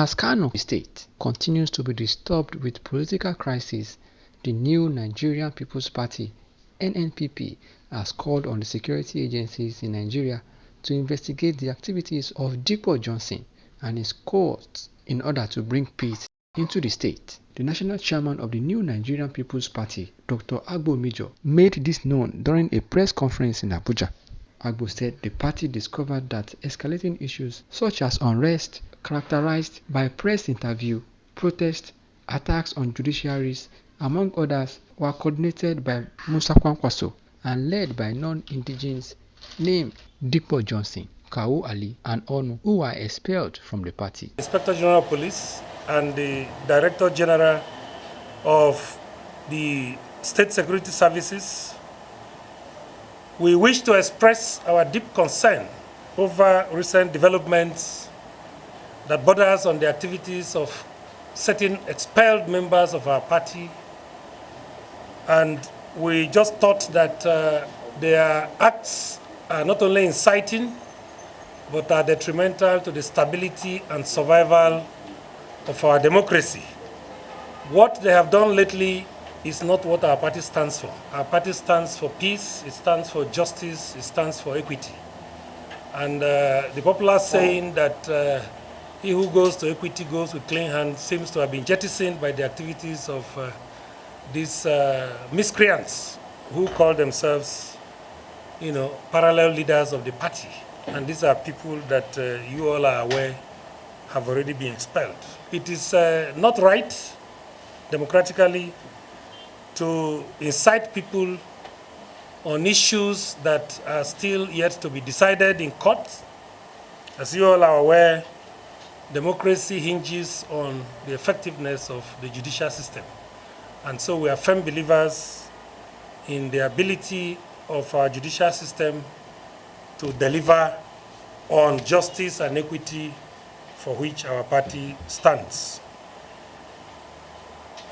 As Kano State continues to be disturbed with political crisis, the new Nigerian People's Party (NNPP) has called on the security agencies in Nigeria to investigate the activities of Dipo Johnson and his cohorts in order to bring peace into the state. The national chairman of the new Nigerian People's Party, Dr. Agbo Major, made this known during a press conference in Abuja. Agbo said the party discovered that escalating issues such as unrest, characterized by press interview, protest, attacks on judiciaries, among others, were coordinated by Musa Kwankwaso and led by non-indigenous named Dipo Johnson, Kawu Ali, and Onu, who were expelled from the party. Inspector General of Police and the Director General of the State Security Services, we wish to express our deep concern over recent developments that borders on the activities of certain expelled members of our party. And we just thought that their acts are not only inciting, but are detrimental to the stability and survival of our democracy. What they have done lately is not what our party stands for. Our party stands for peace, it stands for justice, it stands for equity. And the popular saying that he who goes to equity goes with clean hands seems to have been jettisoned by the activities of these miscreants who call themselves, parallel leaders of the party. And these are people that you all are aware have already been expelled. It is not right, democratically, to incite people on issues that are still yet to be decided in court. As you all are aware, democracy hinges on the effectiveness of the judicial system. And so we are firm believers in the ability of our judicial system to deliver on justice and equity for which our party stands.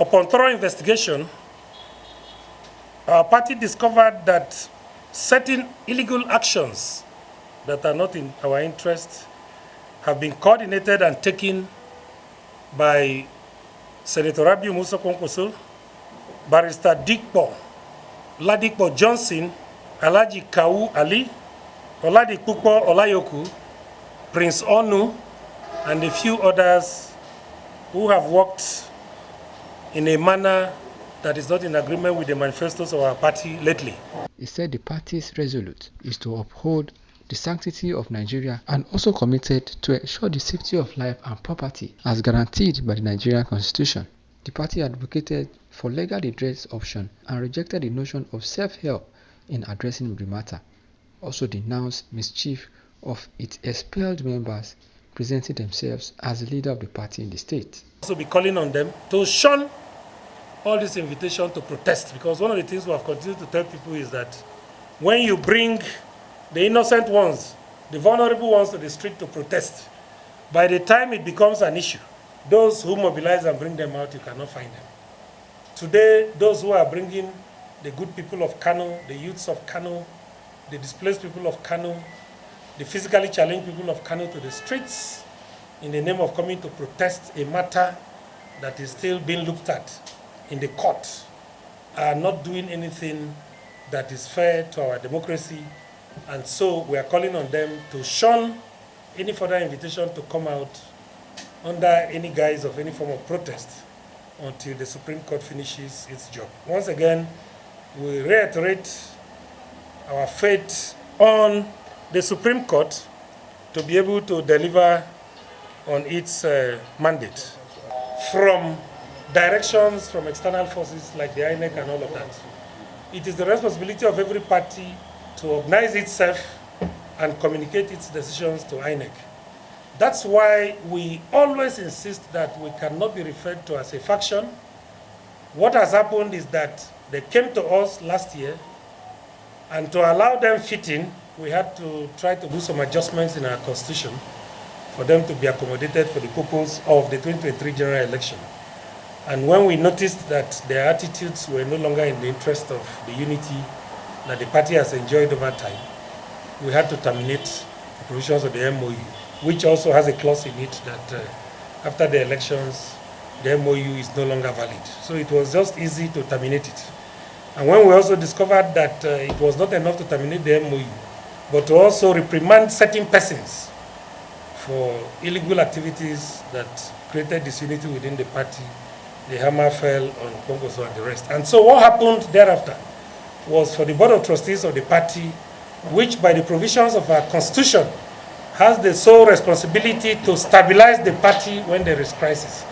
Upon thorough investigation, our party discovered that certain illegal actions that are not in our interest have been coordinated and taken by Senator Rabiu Musa Kwankwaso, Barrister Dipo, Ladipo Johnson, Alhaji Kawu Ali, Oladipupo Olayoku, Prince Onu, and a few others who have worked in a manner that is not in agreement with the manifestos of our party lately. He said the party's resolute is to uphold the sanctity of Nigeria and also committed to ensure the safety of life and property as guaranteed by the Nigerian Constitution. The party advocated for legal redress option and rejected the notion of self-help in addressing the matter. Also denounced mischief of its expelled members presenting themselves as the leader of the party in the state. Also be calling on them to shun all this invitation to protest, because one of the things we have continued to tell people is that when you bring the innocent ones, the vulnerable ones to the street to protest, by the time it becomes an issue, those who mobilize and bring them out, you cannot find them. Today, those who are bringing the good people of Kano, the youths of Kano, the displaced people of Kano, the physically challenged people of Kano to the streets in the name of coming to protest a matter that is still being looked at in the court, are not doing anything that is fair to our democracy. And so we are calling on them to shun any further invitation to come out under any guise of any form of protest until the Supreme Court finishes its job. Once again, we reiterate our faith on the Supreme Court to be able to deliver on its mandate from directions from external forces like the INEC and all of that. It is the responsibility of every party to organize itself and communicate its decisions to INEC. That's why we always insist that we cannot be referred to as a faction. What has happened is that they came to us last year, and to allow them fit in, we had to try to do some adjustments in our constitution for them to be accommodated for the purpose of the 2023 general election. And when we noticed that their attitudes were no longer in the interest of the unity that the party has enjoyed over time, we had to terminate the provisions of the MOU, which also has a clause in it that after the elections, the MOU is no longer valid. So it was just easy to terminate it. And when we also discovered that it was not enough to terminate the MOU, but to also reprimand certain persons for illegal activities that created disunity within the party, the hammer fell on Kongoso and the rest. And so what happened thereafter was for the Board of Trustees of the party, which by the provisions of our constitution has the sole responsibility to stabilize the party when there is crisis.